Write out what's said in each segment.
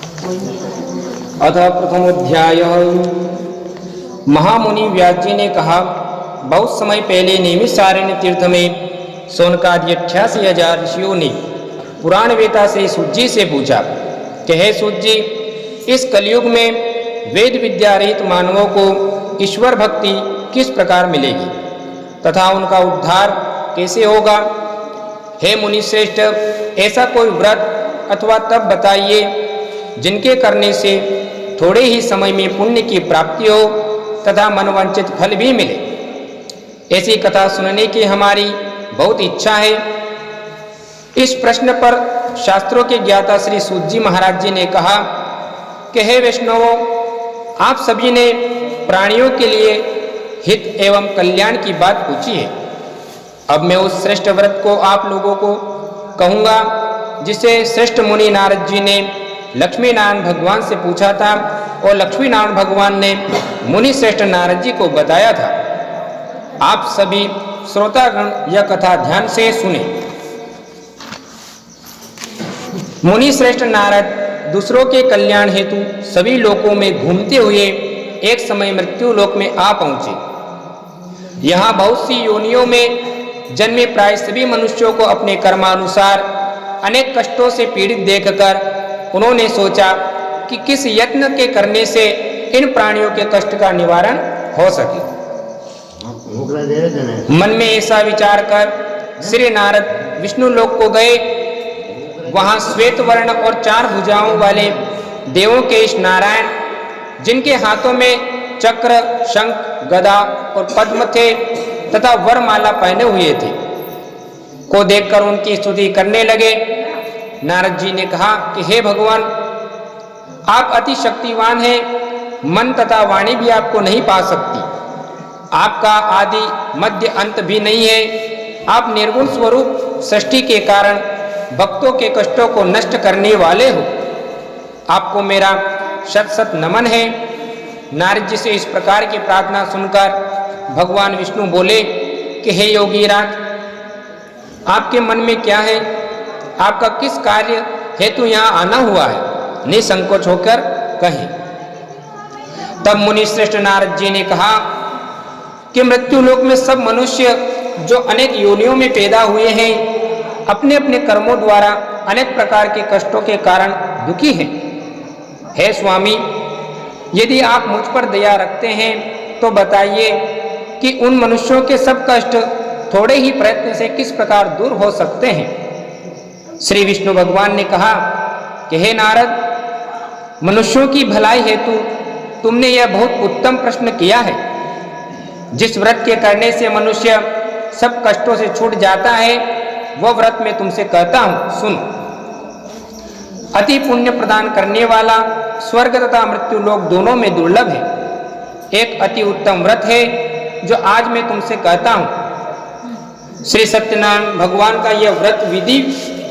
अथ प्रथमोध्यायः। महामुनि व्यास जी ने कहा, बहुत समय पहले नैमिषारण्य तीर्थ में शौनकादि 88,000 ऋषियों ने पुराण वेता से सूत जी से पूछा कि हे सूत जी, इस कलयुग में वेद विद्या रहित मानवों को ईश्वर भक्ति किस प्रकार मिलेगी तथा उनका उद्धार कैसे होगा। हे मुनि श्रेष्ठ, ऐसा कोई व्रत अथवा तप बताइए जिनके करने से थोड़े ही समय में पुण्य की प्राप्ति हो तथा मनवांछित फल भी मिले। ऐसी कथा सुनने की हमारी बहुत इच्छा है। इस प्रश्न पर शास्त्रों के ज्ञाता श्री सूत जी महाराज जी ने कहा कि हे वैष्णवों, आप सभी ने प्राणियों के लिए हित एवं कल्याण की बात पूछी है। अब मैं उस श्रेष्ठ व्रत को आप लोगों को कहूँगा जिसे श्रेष्ठ मुनि नारद जी ने लक्ष्मी नारायण भगवान से पूछा था और लक्ष्मी नारायण भगवान ने मुनि श्रेष्ठ नारद जी को बताया था। आप सभी श्रोतागण यह कथा ध्यान से सुने। मुनि श्रेष्ठ नारद दूसरों के कल्याण हेतु सभी लोकों में घूमते हुए एक समय मृत्यु लोक में आ पहुंचे। यहाँ बहुत सी योनियों में जन्मे प्राय सभी मनुष्यों को अपने कर्मानुसार अनेक कष्टों से पीड़ित देखकर उन्होंने सोचा कि किस यत्न के करने से इन प्राणियों के कष्ट का निवारण हो सके। मन में ऐसा विचार कर श्री नारद विष्णु लोक को गए। वहां श्वेत वर्ण और 4 भुजाओं वाले देवों के इस नारायण, जिनके हाथों में चक्र, शंख, गदा और पद्म थे तथा वरमाला पहने हुए थे, को देखकर उनकी स्तुति करने लगे। नारद जी ने कहा कि हे भगवान, आप अति शक्तिवान हैं, मन तथा वाणी भी आपको नहीं पा सकती। आपका आदि मध्य अंत भी नहीं है। आप निर्गुण स्वरूप सृष्टि के कारण भक्तों के कष्टों को नष्ट करने वाले हो। आपको मेरा शत शत नमन है। नारद जी से इस प्रकार की प्रार्थना सुनकर भगवान विष्णु बोले कि हे योगीराज, आपके मन में क्या है? आपका किस कार्य हेतु यहाँ आना हुआ है? निसंकोच होकर कहें। तब मुनि श्रेष्ठ नारद जी ने कहा कि मृत्यु लोक में सब मनुष्य जो अनेक योनियों में पैदा हुए हैं, अपने अपने कर्मों द्वारा अनेक प्रकार के कष्टों के कारण दुखी हैं। हे स्वामी, यदि आप मुझ पर दया रखते हैं तो बताइए कि उन मनुष्यों के सब कष्ट थोड़े ही प्रयत्न से किस प्रकार दूर हो सकते हैं। श्री विष्णु भगवान ने कहा कि हे नारद, मनुष्यों की भलाई हेतु तुमने यह बहुत उत्तम प्रश्न किया है। जिस व्रत के करने से मनुष्य सब कष्टों से छूट जाता है, वह व्रत मैं तुमसे कहता हूं, सुनो। अति पुण्य प्रदान करने वाला स्वर्ग तथा मृत्यु लोक दोनों में दुर्लभ है। एक अति उत्तम व्रत है जो आज मैं तुमसे कहता हूं। श्री सत्यनारायण भगवान का यह व्रत विधि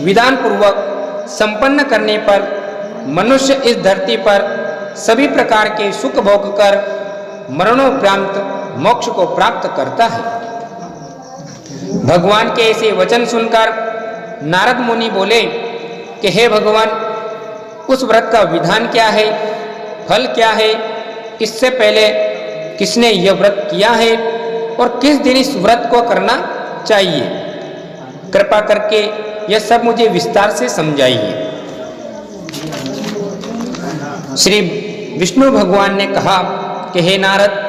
विधान पूर्वक संपन्न करने पर मनुष्य इस धरती पर सभी प्रकार के सुख भोग कर मरणोपरांत मोक्ष को प्राप्त करता है। भगवान के ऐसे वचन सुनकर नारद मुनि बोले कि हे भगवान, उस व्रत का विधान क्या है, फल क्या है, इससे पहले किसने यह व्रत किया है और किस दिन इस व्रत को करना चाहिए? कृपा करके यह सब मुझे विस्तार से समझाइए। श्री विष्णु भगवान ने कहा कि हे नारद,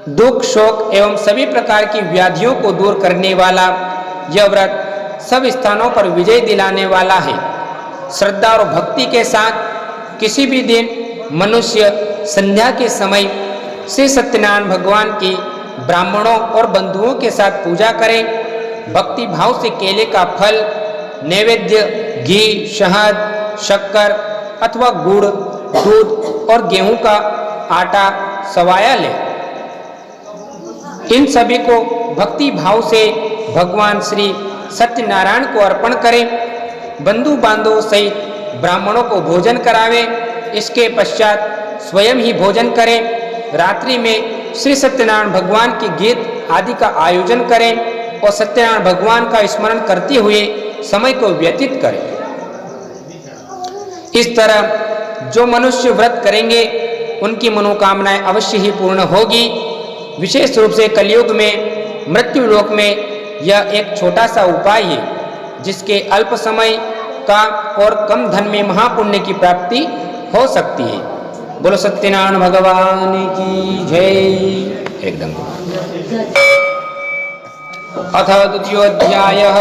दुख, शोक एवं सभी प्रकार की व्याधियों को दूर करने वाला यह व्रत सब स्थानों पर विजय दिलाने वाला है। श्रद्धा और भक्ति के साथ किसी भी दिन मनुष्य संध्या के समय श्री सत्यनारायण भगवान की ब्राह्मणों और बंधुओं के साथ पूजा करें। भक्ति भाव से केले का फल, नैवेद्य, घी, शहद, शक्कर अथवा गुड़, दूध और गेहूं का आटा सवाया ले। इन सभी को भक्ति भाव से भगवान श्री सत्यनारायण को अर्पण करें। बंधु बांधवों सहित ब्राह्मणों को भोजन करावे। इसके पश्चात स्वयं ही भोजन करें। रात्रि में श्री सत्यनारायण भगवान के गीत आदि का आयोजन करें और सत्यनारायण भगवान का स्मरण करते हुए समय को व्यतीत करें। इस तरह जो मनुष्य व्रत करेंगे उनकी मनोकामनाएं अवश्य ही पूर्ण होगी। विशेष रूप से कलयुग में मृत्यु लोक में यह एक छोटा सा उपाय है जिसके अल्प समय का और कम धन में महापुण्य की प्राप्ति हो सकती है। बोलो सत्यनारायण भगवान की जय। एकदम। अथ द्वितीयोऽध्यायः।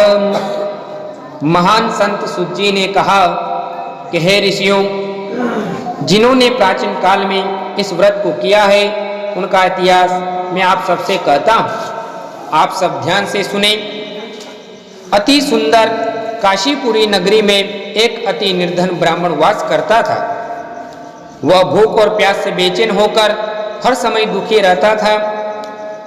महान संत सूत जी ने कहा कि हे ऋषियों, जिन्होंने प्राचीन काल में इस व्रत को किया है उनका इतिहास मैं आप सबसे कहता हूँ, आप सब ध्यान से सुने। अति सुंदर काशीपुरी नगरी में एक अति निर्धन ब्राह्मण वास करता था। वह भूख और प्यास से बेचैन होकर हर समय दुखी रहता था।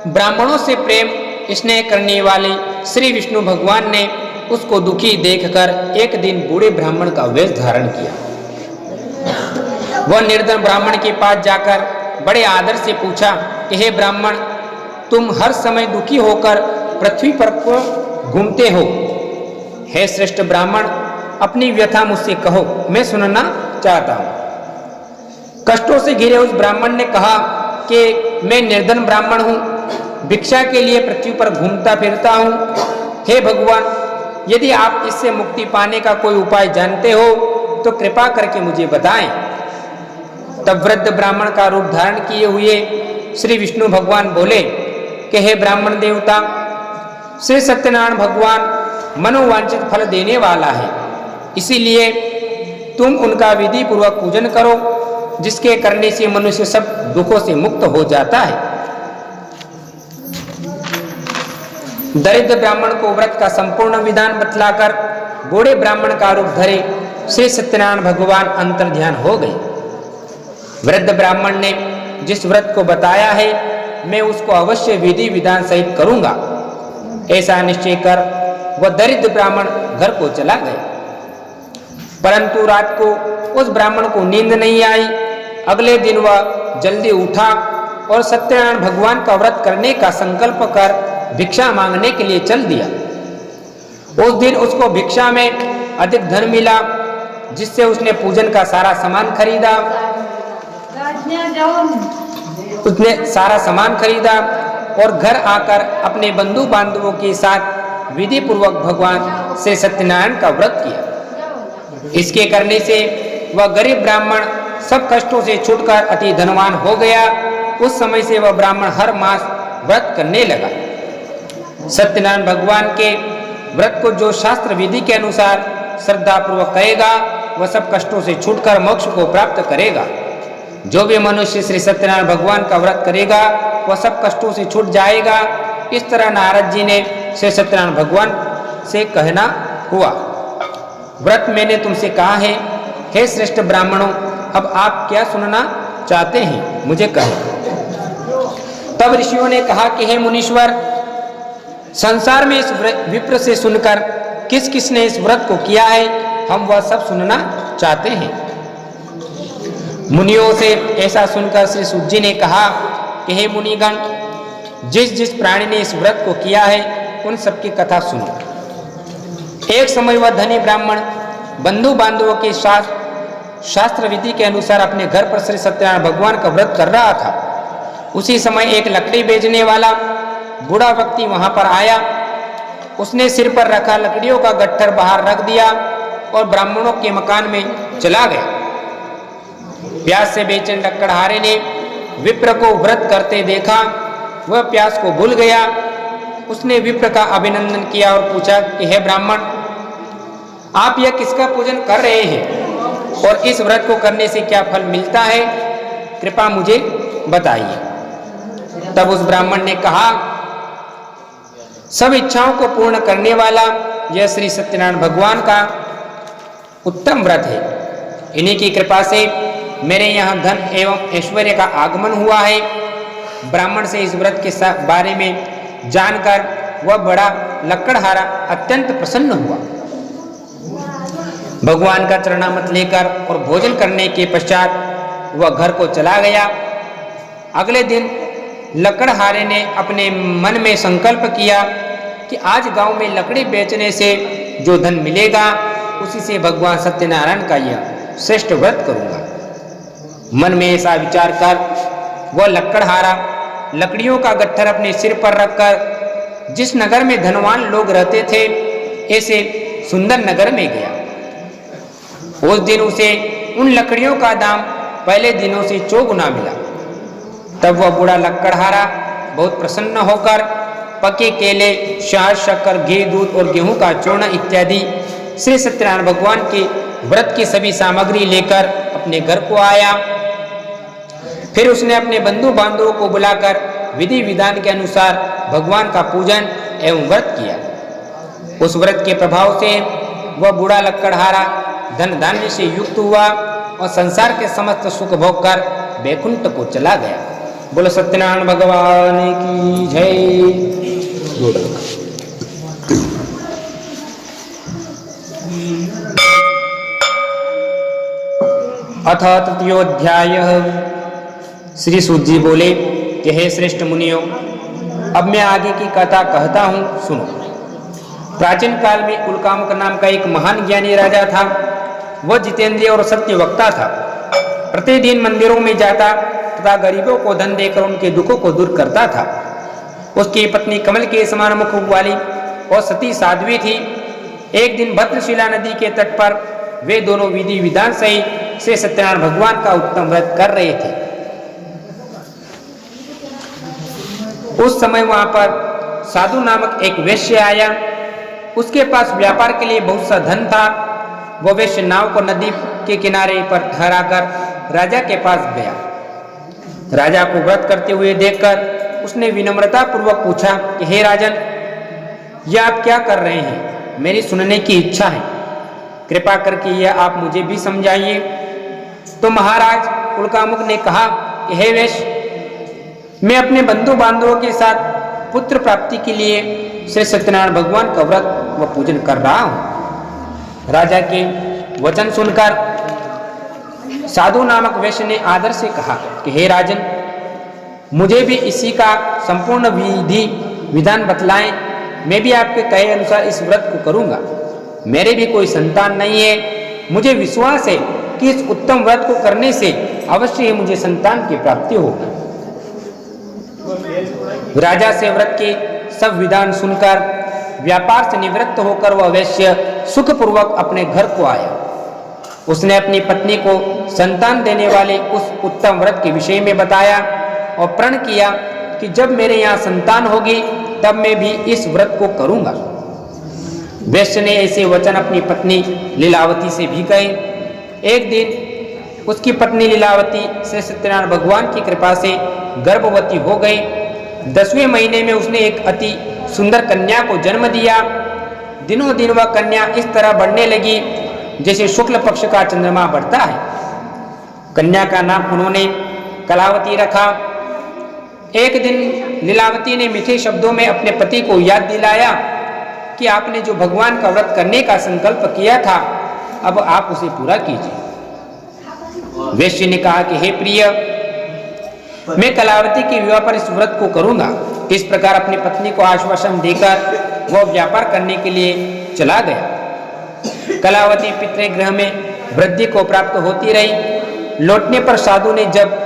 ब्राह्मणों से प्रेम स्नेह करने वाले श्री विष्णु भगवान ने उसको दुखी देखकर एक दिन बूढ़े ब्राह्मण का वेश धारण किया। वह निर्धन ब्राह्मण के पास जाकर बड़े आदर से पूछा कि हे ब्राह्मण, तुम हर समय दुखी होकर पृथ्वी पर क्यों घूमते हो? हे श्रेष्ठ ब्राह्मण, अपनी व्यथा मुझसे कहो, मैं सुनना चाहता हूँ। कष्टों से घिरे उस ब्राह्मण ने कहा कि मैं निर्धन ब्राह्मण हूँ, भिक्षा के लिए पृथ्वी पर घूमता फिरता हूँ। हे भगवान, यदि आप इससे मुक्ति पाने का कोई उपाय जानते हो तो कृपा करके मुझे बताएं। तब वृद्ध ब्राह्मण का रूप धारण किए हुए श्री विष्णु भगवान बोले कि हे ब्राह्मण देवता, श्री सत्यनारायण भगवान मनोवांछित फल देने वाला है, इसीलिए तुम उनका विधि पूर्वक पूजन करो, जिसके करने से मनुष्य सब दुखों से मुक्त हो जाता है। दरिद्र ब्राह्मण को व्रत का संपूर्ण विधान बतलाकर बूढ़े ब्राह्मण का रूप धरे श्री सत्यनारायण भगवान अंतर्ध्यान हो गए। वृद्ध ब्राह्मण ने जिस व्रत को बताया है मैं उसको अवश्य विधि विधान सहित करूंगा, ऐसा निश्चय कर वह दरिद्र ब्राह्मण घर को चला गया। परंतु रात को उस ब्राह्मण को नींद नहीं आई। अगले दिन वह जल्दी उठा और सत्यनारायण भगवान का व्रत करने का संकल्प कर भिक्षा मांगने के लिए चल दिया। उस दिन उसको भिक्षा में अधिक धन मिला, जिससे उसने पूजन का सारा सामान खरीदा। और घर आकर अपने बंधु बांधवों के साथ विधि पूर्वक भगवान से सत्यनारायण का व्रत किया। इसके करने से वह गरीब ब्राह्मण सब कष्टों से छूटकर अति धनवान हो गया। उस समय से वह ब्राह्मण हर मास व्रत करने लगा। सत्यनारायण भगवान के व्रत को जो शास्त्र विधि के अनुसार श्रद्धा पूर्वक करेगा वह सब कष्टों से छूटकर मोक्ष को प्राप्त करेगा। जो भी मनुष्य श्री सत्यनारायण भगवान का व्रत करेगा वह सब कष्टों से छूट जाएगा। इस तरह नारद जी ने श्री सत्यनारायण भगवान से कहना हुआ। व्रत मैंने तुमसे कहा है, हे श्रेष्ठ ब्राह्मणों, अब आप क्या सुनना चाहते हैं मुझे कहें। तब ऋषियों ने कहा कि हे मुनीश्वर, संसार में इस विप्र से सुनकर किस किसने इस व्रत को किया है हम वह सब सुनना चाहते हैं। मुनियों से ऐसा सुनकर श्री सूत जी ने कहा कि हे मुनिगण, जिस जिस प्राणी ने इस व्रत को किया है उन सबकी कथा सुनो। एक समय वह धनी ब्राह्मण बंधु बांधवों के साथ शास्त्र विधि के अनुसार अपने घर पर श्री सत्यनारायण भगवान का व्रत कर रहा था। उसी समय एक लकड़ी बेचने वाला बूढ़ा व्यक्ति वहां पर आया। उसने सिर पर रखा लकड़ियों का गट्ठर बाहर रख दिया और ब्राह्मणों के मकान में चला गया। प्यास से बेचैन लकड़हारे ने विप्र को व्रत करते देखा। वह प्यास को भूल गया। उसने विप्र का अभिनंदन किया और पूछा कि हे ब्राह्मण, आप यह किसका पूजन कर रहे हैं और इस व्रत को करने से क्या फल मिलता है, कृपा मुझे बताइए। तब उस ब्राह्मण ने कहा, सब इच्छाओं को पूर्ण करने वाला यह श्री सत्यनारायण भगवान का उत्तम व्रत है। इन्हीं की कृपा से मेरे यहाँ धन एवं ऐश्वर्य का आगमन हुआ है। ब्राह्मण से इस व्रत के बारे में जानकर वह बड़ा लकड़हारा अत्यंत प्रसन्न हुआ। भगवान का चरणामृत लेकर और भोजन करने के पश्चात वह घर को चला गया। अगले दिन लकड़हारे ने अपने मन में संकल्प किया कि आज गांव में लकड़ी बेचने से जो धन मिलेगा उसी से भगवान सत्यनारायण का यह श्रेष्ठ व्रत करूंगा। मन में ऐसा विचार कर वह लकड़हारा लकड़ियों का गट्ठर अपने सिर पर रखकर जिस नगर में धनवान लोग रहते थे ऐसे सुंदर नगर में गया। उस दिन उसे उन लकड़ियों का दाम पहले दिनों से 4 गुना मिला। तब वह बूढ़ा लकड़हारा बहुत प्रसन्न होकर पके केले, शहद, शक्कर, घी, दूध और गेहूं का चूर्ण इत्यादि श्री सत्यनारायण भगवान के व्रत की सभी सामग्री लेकर अपने घर को आया। फिर उसने अपने बंधु बांधवों को बुलाकर विधि विधान के अनुसार भगवान का पूजन एवं व्रत किया। उस व्रत के प्रभाव से वह बूढ़ा लकड़हारा धन धान्य से युक्त हुआ और संसार के समस्त सुख भोग कर बैकुंठ को चला गया। बोलो सत्यनारायण भगवान की जय। अथ तृतीयोध्याय। श्री सूत जी बोले कि हे श्रेष्ठ मुनियों, अब मैं आगे की कथा कहता हूँ, सुनो। प्राचीन काल में उल्कामुक नाम का एक महान ज्ञानी राजा था। वह जितेंद्रिय और सत्य वक्ता था। प्रतिदिन मंदिरों में जाता तथा गरीबों को धन देकर उनके दुखों को दूर करता था। उसकी पत्नी कमल के समान मुख वाली और सती साध्वी थी। एक दिन भद्रशिला नदी के तट पर वे दोनों विधि विधान सहित श्री सत्यनारायण भगवान का उत्तम व्रत कर रहे थे। उस समय वहां पर साधु नामक एक वैश्य आया। उसके पास व्यापार के लिए बहुत सा धन था। वह वैश्य नाव को नदी के किनारे पर ठहराकर राजा के पास गया। राजा को व्रत करते हुए देखकर उसने विनम्रता पूर्वक पूछा कि हे राजन, यह आप क्या कर रहे हैं? मेरी सुनने की इच्छा है, कृपा करके यह आप मुझे भी समझाइए। तो महाराज उल्कामुक ने कहा कि हे वैश्य, मैं अपने बंधु बांधवों के साथ पुत्र प्राप्ति के लिए श्री सत्यनारायण भगवान का व्रत व पूजन कर रहा हूँ। राजा के वचन सुनकर साधु नामक वैश्य ने आदर से कहा कि हे राजन, मुझे भी इसी का संपूर्ण विधि विधान बतलाएं। मैं भी आपके कहे अनुसार इस व्रत को करूंगा। मेरे भी कोई संतान नहीं है। मुझे विश्वास है कि इस उत्तम व्रत को करने से अवश्य ही मुझे संतान की प्राप्ति होगी। राजा से व्रत के सब विधान सुनकर व्यापार से निवृत्त होकर वह वैश्य सुखपूर्वक अपने घर को आया। उसने अपनी पत्नी को संतान देने वाले उस उत्तम व्रत के विषय में बताया और प्रण किया कि जब मेरे यहाँ संतान होगी तब मैं भी इस व्रत को करूंगा। वैश्य ने ऐसे वचन अपनी पत्नी लीलावती से भी कहे। एक दिन उसकी पत्नी लीलावती श्री सत्यनारायण भगवान की कृपा से गर्भवती हो गई। 10वें महीने में उसने एक अति सुंदर कन्या को जन्म दिया। दिनों दिन वह कन्या इस तरह बढ़ने लगी जैसे शुक्ल पक्ष का चंद्रमा बढ़ता है। कन्या का नाम उन्होंने कलावती रखा। एक दिन लीलावती ने मीठे शब्दों में अपने पति को याद दिलाया कि आपने जो भगवान का व्रत करने का संकल्प किया था, अब आप उसे पूरा कीजिए। वैश्य ने कहा कि हे प्रिय, मैं कलावती के विवाह पर इस व्रत को करूंगा। इस प्रकार अपनी पत्नी को आश्वासन देकर वह व्यापार करने के लिए चला गया। कलावती पितृगृह में वृद्धि को प्राप्त होती रही। लौटने पर साधु ने जब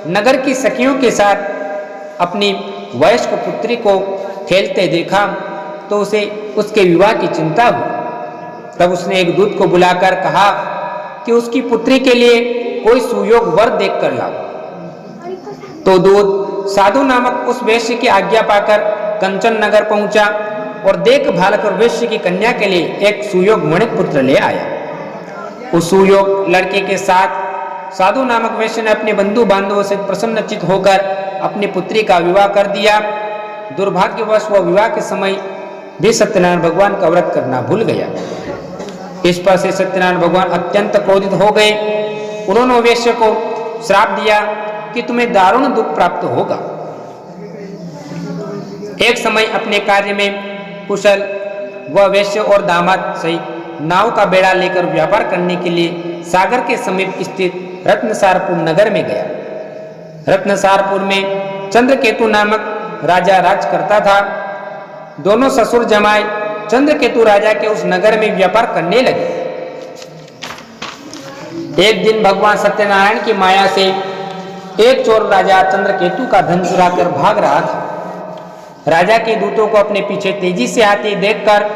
नगर की सखियों के साथ अपनी वयस्क पुत्री को खेलते देखा तो उसे उसके विवाह की चिंता हुई। तब उसने एक दूत को बुलाकर कहा कि उसकी पुत्री के लिए कोई सुयोग वर देख कर लाओ। तो दूत साधु नामक उस वैश्य की आज्ञा पाकर कंचन नगर पहुंचा और देखभाल कर वैश्य की कन्या के लिए एक सुयोग मणिक पुत्र ले आया। उस सुयोग लड़के के साथ साधु नामक वैश्य ने अपने बंधु बांधवों से प्रसन्नचित होकर अपनी पुत्री का विवाह कर दिया। दुर्भाग्यवश वह विवाह के समय भी सत्यनारायण भगवान का व्रत करना भूल गया। इस पर से सत्यनारायण भगवान अत्यंत क्रोधित हो गए। उन्होंने वैश्य को श्राप दिया कि तुम्हें दारुण दुख प्राप्त होगा। एक समय अपने कार्य में कुशल वह वैश्य और दामाद सहित नाव का बेड़ा लेकर व्यापार करने के लिए सागर के समीप स्थित रत्नसारपुर नगर में गया। रत्नसारपुर में चंद्रकेतु नामक राजा राज करता था। दोनों ससुर जमाए चंद्रकेतु राजा के उस नगर में व्यापार करने लगे। एक दिन भगवान सत्यनारायण की माया से एक चोर राजा चंद्रकेतु का धन चुराकर भाग रहा था। राजा के दूतों को अपने पीछे तेजी से आते देखकर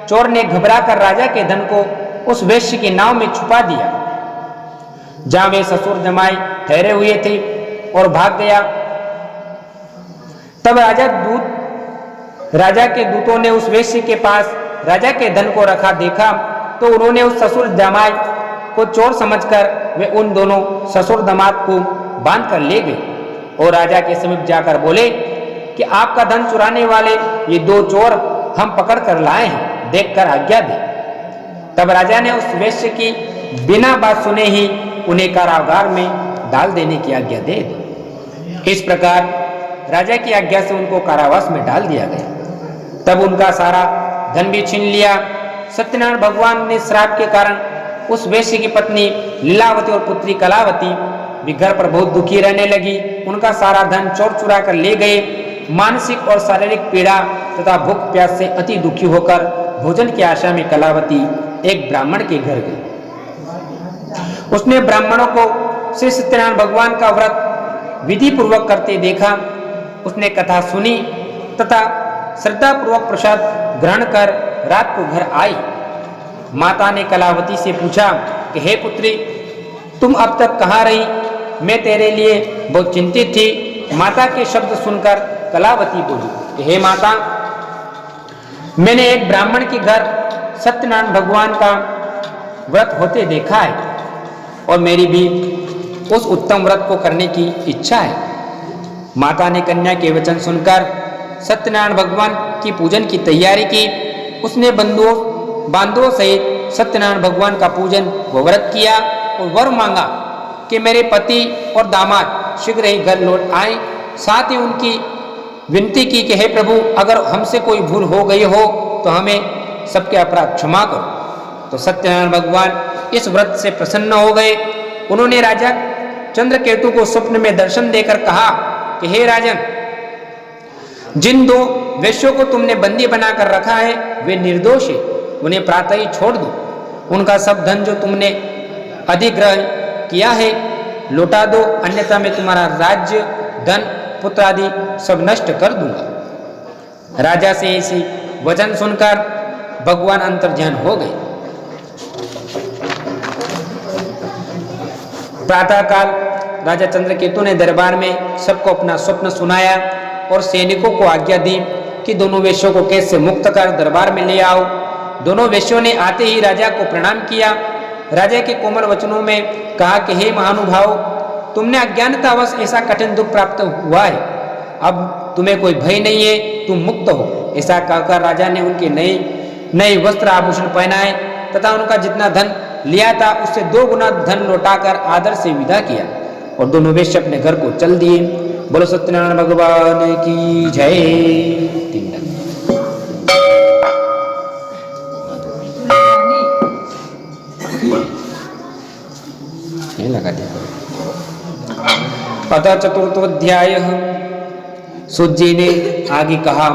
चोर ने घबराकर राजा के धन को उस वेश्य की नाव में छुपा दिया, जहां वे ससुर जमाई ठहरे हुए थे, और भाग गया। तब राजा के दूतों ने उस वेश्य के पास राजा के धन को रखा देखा, तो उन्होंने उस ससुर जमाई को चोर समझकर वे उन दोनों ससुर दामाद को बांध कर ले गए और राजा के समीप जाकर बोले कि आपका धन चुराने वाले ये दो चोर हम पकड़ कर लाए हैं, देखकर आज्ञा दे। तब राजा ने उस वेश्य की बिना बात सुने ही उन्हें कारागार में डाल देने की आज्ञा दे दी। इस प्रकार राजा की आज्ञा से उनको कारावास में डाल दिया गया। तब उनका सारा धन भी छीन लिया। सत्यनारायण भगवान ने श्राप के कारण उस वेश्य की पत्नी लीलावती और पुत्री कलावती भी घर पर बहुत दुखी रहने लगी। उनका सारा धन चोर चुरा कर ले गए। मानसिक और शारीरिक पीड़ा तथा भूख प्यास से अति दुखी होकर भोजन की आशा में कलावती एक ब्राह्मण के घर गई। उसने ब्राह्मणों को श्री सत्यनारायण भगवान का व्रत विधि पूर्वक करते देखा। उसने कथा सुनी तथा श्रद्धा पूर्वक प्रसाद ग्रहण कर रात को घर आई। माता ने कलावती से पूछा कि हे पुत्री, तुम अब तक कहाँ रही? मैं तेरे लिए बहुत चिंतित थी। माता के शब्द सुनकर कलावती बोली कि हे माता, मैंने एक ब्राह्मण के घर सत्यनारायण भगवान का व्रत होते देखा है और मेरी भी उस उत्तम व्रत को करने की इच्छा है। माता ने कन्या के वचन सुनकर सत्यनारायण भगवान की पूजन की तैयारी की। उसने बांधुओं सहित सत्यनारायण भगवान का पूजन व व्रत किया और वर मांगा कि मेरे पति और दामाद शीघ्र ही घर लौट आए। साथ ही उनकी विनती की कि हे प्रभु, अगर हमसे कोई भूल हो गई हो तो हमें सबके अपराध क्षमा करो। तो सत्यनारायण भगवान इस व्रत से प्रसन्न हो गए। उन्होंने राजा चंद्रकेतु को स्वप्न में दर्शन देकर कहा कि हे राजन, जिन दो वेश्यों को तुमने बंदी बनाकर रखा है वे निर्दोष है, उन्हें प्रातः ही छोड़ दो। उनका सब धन जो तुमने अधिग्रहण किया है लौटा दो, अन्यथा मैं तुम्हारा राज्य, धन, पुत्र आदि सब नष्ट कर दूंगा। राजा से ऐसी वचन सुनकर भगवान अंतर्ध्यान हो गए। प्रातःकाल राजा चंद्रकेतु ने दरबार में सबको अपना स्वप्न सुनाया और सैनिकों को आज्ञा दी कि दोनों वेश्यों को कैद से मुक्त कर दरबार में ले आओ। दोनों वेश्यों ने आते ही राजा को प्रणाम किया। राजा के कोमल वचनों में कहा कि हे महानुभाव, तुमने अज्ञानतावश ऐसा कठिन दुख प्राप्त हुआ है, अब तुम्हें कोई भय नहीं है, तुम मुक्त हो। ऐसा कहकर राजा ने उनके नए वस्त्र आभूषण पहनाए तथा उनका जितना धन लिया था उससे 2 गुना धन लौटाकर आदर से विदा किया और दोनों वेश्य अपने घर को चल दिए। बोलो सत्यनारायण भगवान की जय। लगा दिया। अतः चतुर्थोध्याय। सूत जी ने आगे कहा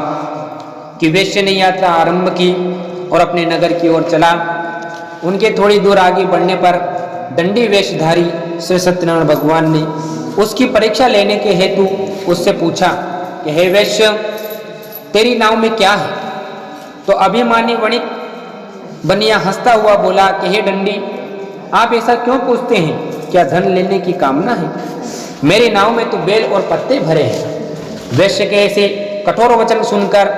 कि वेश्य ने यात्रा आरंभ की और अपने नगर की ओर चला। उनके थोड़ी दूर आगे बढ़ने पर दंडी वेशधारी श्री सत्यनारायण भगवान ने उसकी परीक्षा लेने के हेतु उससे पूछा कि हे वैश्य, तेरी नाव में क्या है? तो अभिमानी वणिक बनिया हंसता हुआ बोला कि हे दंडी, आप ऐसा क्यों पूछते हैं? क्या धन लेने की कामना है? मेरी नाव में तो बेल और पत्ते भरे हैं। वैश्य के ऐसे कठोर वचन सुनकर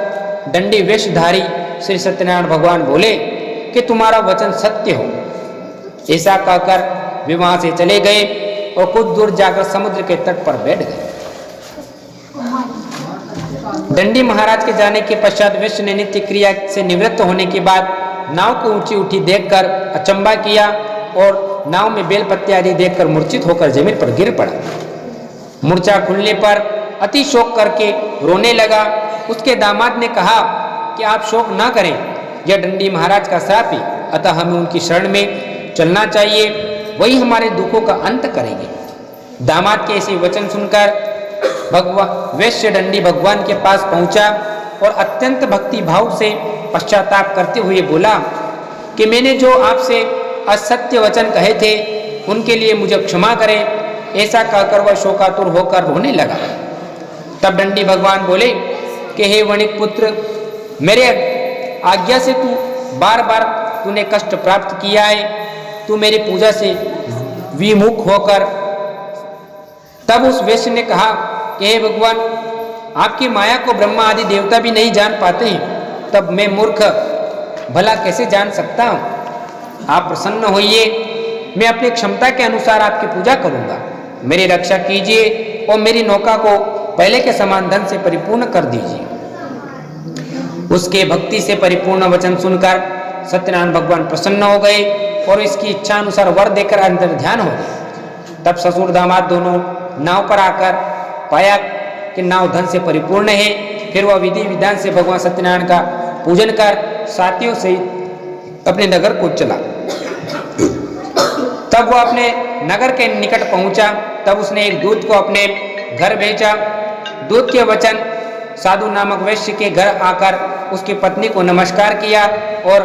दंडी वेशधारी श्री सत्यनारायण भगवान बोले कि तुम्हारा वचन सत्य हो। ऐसा कहकर वे वहां से चले गए और कुछ दूर जाकर समुद्र के तट पर बैठ गए। दंडी महाराज के जाने के पश्चात वैश्य ने नित्य क्रिया से निवृत्त होने के बाद नाव को ऊंची उठी देखकर अचंबा किया और नाव में बेल पत्ते आदि देखकर मूर्छित होकर जमीन पर गिर पड़ा। मूर्छा खुलने पर अति शोक करके रोने लगा। उसके दामाद ने कहा कि आप शोक ना करें, यह दंडी महाराज का श्राप है, अतः हमें उनकी शरण में चलना चाहिए, वही हमारे दुखों का अंत करेंगे। दामाद के ऐसे वचन सुनकर वैश्य दंडी भगवान के पास पहुंचा और अत्यंत भक्ति भाव से पश्चाताप करते हुए बोला कि मैंने जो आपसे असत्य वचन कहे थे उनके लिए मुझे क्षमा करे। ऐसा कहकर वह शोकातुर होकर रोने लगा। तब दंडी भगवान बोले कि हे वणिक पुत्र, मेरे आज्ञा से तू बार बार तूने कष्ट प्राप्त किया है, तू मेरी पूजा से विमुख होकर। तब उस वैश्य ने कहा कि हे भगवान, आपकी माया को ब्रह्मा आदि देवता भी नहीं जान पाते हैं, तब मैं मूर्ख भला कैसे जान सकता हूँ। आप प्रसन्न होइए, मैं अपनी क्षमता के अनुसार आपकी पूजा करूँगा। मेरी रक्षा कीजिए और मेरी नौका को पहले के समान धन से परिपूर्ण कर दीजिए। उसके भक्ति से परिपूर्ण वचन सुनकर सत्यनारायण भगवान प्रसन्न हो गए और इसकी इच्छा अनुसार वर देकर अंतर ध्यान हो गए। तब ससुर दामाद दोनों नाव पर आकर पाया कि नाव धन से परिपूर्ण है। फिर वह विधि विधान से भगवान सत्यनारायण का पूजन कर साथियों सहित अपने नगर को चला। तब वह अपने नगर के निकट पहुंचा। तब उसने एक दूत को अपने घर भेजा। दूत के वचन साधु नामक वैश्य के घर आकर उसकी पत्नी को नमस्कार किया और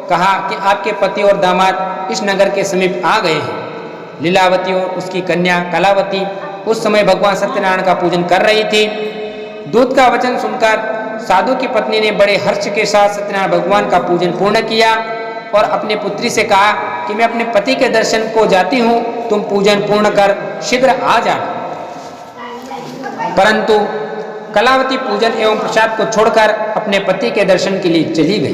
कहा कि आपके पति और दामाद इस नगर के समीप आ गए हैं। लीलावती और उसकी कन्या कलावती उस समय भगवान सत्यनारायण का पूजन कर रही थी। दूत का वचन सुनकर साधु की पत्नी ने बड़े हर्ष के साथ सत्यनारायण भगवान का पूजन पूर्ण किया और अपनी पुत्री से कहा कि मैं अपने पति के दर्शन को जाती हूँ, तुम पूजन पूर्ण कर शीघ्र आ जाना। परंतु कलावती पूजन एवं प्रसाद को छोड़कर अपने पति के दर्शन के लिए चली गई।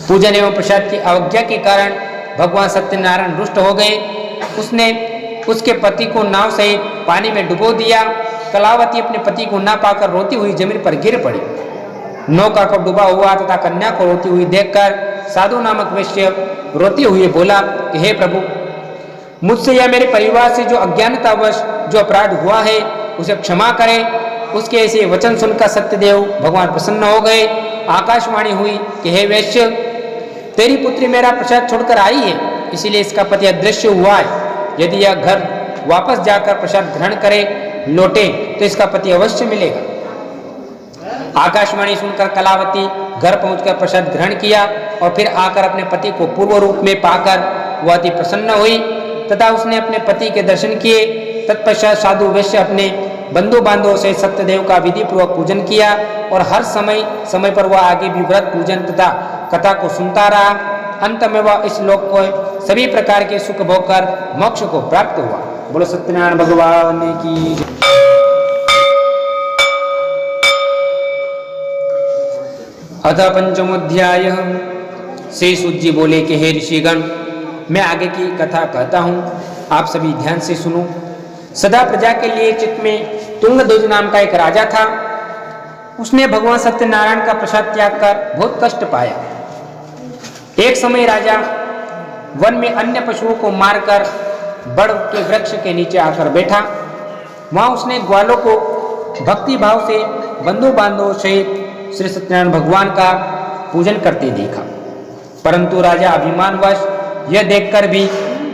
पूजन एवं प्रसाद की अवज्ञा के कारण भगवान सत्यनारायण रुष्ट हो गए। उसने उसके पति को नाव सहित पानी में डुबो दिया। कलावती अपने पति को ना पाकर रोती हुई जमीन पर गिर पड़ी। नौका को डूबा हुआ तथा कन्या को रोती हुई देखकर साधु नामक वैश्य रोते हुए बोला कि हे प्रभु, मुझसे या मेरे परिवार से जो अज्ञानतावश जो अपराध हुआ है उसे क्षमा करें। उसके ऐसे वचन सुनकर सत्यदेव भगवान प्रसन्न हो गए। आकाशवाणी हुई कि हे वैश्य, तेरी पुत्री मेरा प्रसाद छोड़कर आई है, इसीलिए इसका पति अदृश्य हुआ है। यदि यह घर वापस जाकर प्रसाद ग्रहण करे लौटे तो इसका पति अवश्य मिलेगा। आकाशवाणी सुनकर कलावती घर पहुंचकर प्रसाद ग्रहण किया और फिर आकर अपने पति को पूर्व रूप में पाकर वह अति प्रसन्न हुई तथा उसने अपने पति के दर्शन किए। तत्पश्चात साधु वैश्य अपने बंधु बांधवों से सत्यदेव का विधि पूर्वक पूजन किया और हर समय समय पर वह आगे भी व्रत पूजन तथा कथा को सुनता रहा। अंत में वह इस लोक को सभी प्रकार के सुख भोग कर मोक्ष को प्राप्त हुआ। बोलो सत्यनारायण भगवान की। अथ पंचमोध्याय। श्री सूत जी बोले कि हे ऋषिगण, मैं आगे की कथा कहता हूँ, आप सभी ध्यान से सुनो। सदा प्रजा के लिए चित्त में तुंगध्वज नाम का एक राजा था। उसने भगवान सत्यनारायण का प्रसाद त्याग कर बहुत कष्ट पाया। एक समय राजा वन में अन्य पशुओं को मारकर बड़ के वृक्ष के नीचे आकर बैठा। वहां उसने ग्वालों को भक्ति भाव से बंधु बांधवों सहित श्री सत्यनारायण भगवान का पूजन करते देखा। परंतु राजा अभिमानवश यह देखकर भी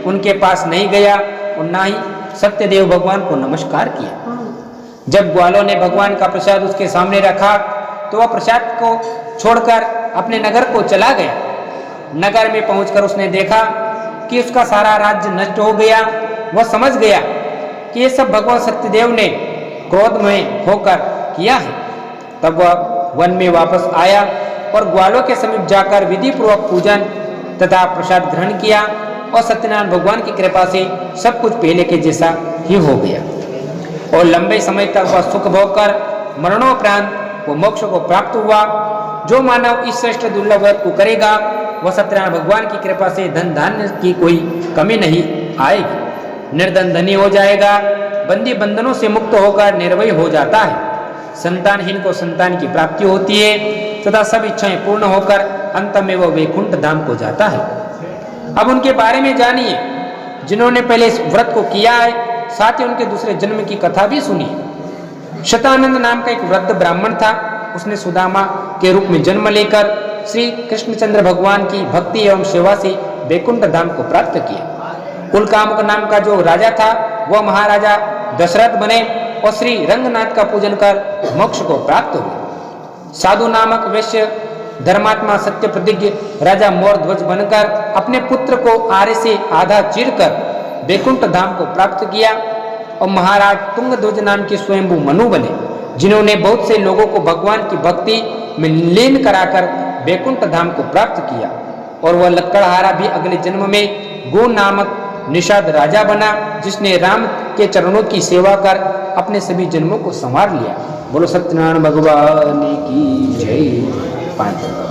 उनके पास नहीं गया और ना ही सत्यदेव भगवान को नमस्कार किया। जब ग्वालों ने भगवान का प्रसाद उसके सामने रखा तो वह प्रसाद को छोड़कर अपने नगर को चला गया। नगर में पहुंचकर उसने देखा कि उसका सारा राज्य नष्ट हो गया। वह समझ गया कि ये सब भगवान सत्यदेव ने क्रोध में होकर किया है। तब वह वन में वापस आया और ग्वालों के समीप जाकर विधि पूर्वक पूजन तथा प्रसाद ग्रहण किया और सत्यनारायण भगवान की कृपा से सब कुछ पहले के जैसा ही हो गया और लंबे समय तक वह सुख भोग कर मरणोपरांत वो मोक्ष को प्राप्त हुआ। जो मानव इस श्रेष्ठ दुर्लभ व्रत को करेगा वह सत्यनारायण भगवान की कृपा से धन धान्य की कोई कमी नहीं आएगी। निर्धन धनी हो जाएगा, बंदी बंधनों से मुक्त होकर निर्भय हो जाता है, संतानहीन को संतान की प्राप्ति होती है तथा सब इच्छाएं पूर्ण होकर अंत में वह वैकुंठ धाम को जाता है। अब उनके बारे में जानिए जिन्होंने पहले इस व्रत को किया है, साथ ही उनके दूसरे जन्म की कथा भी सुनी। शतानंद नाम का एक वृद्ध ब्राह्मण था। उसने सुदामा के रूप में जन्म लेकर श्री कृष्णचंद्र भगवान की भक्ति एवं सेवा से वैकुंठ धाम को प्राप्त किया। कुलकामुक नाम का जो राजा था वह महाराजा दशरथ बने और श्री रंगनाथ का पूजन कर मोक्ष को प्राप्त हुए। साधु नामक वैश्य धर्मात्मा सत्य प्रतिज्ञ राजा मोरध्वज बनकर अपने पुत्र को आरे से आधा चीरकर वैकुंठ धाम को प्राप्त किया और महाराज तुंगध्वज नाम के स्वयंभू मनु बने, जिन्होंने बहुत से लोगों को भगवान की भक्ति में लीन कराकर वैकुंठ धाम को प्राप्त किया। और वह लक्कड़हारा भी अगले जन्म में गो नामक निषाद राजा बना, जिसने राम के चरणों की सेवा कर अपने सभी जन्मों को संवार लिया। बोलो सत्यनारायण भगवान की जय। 5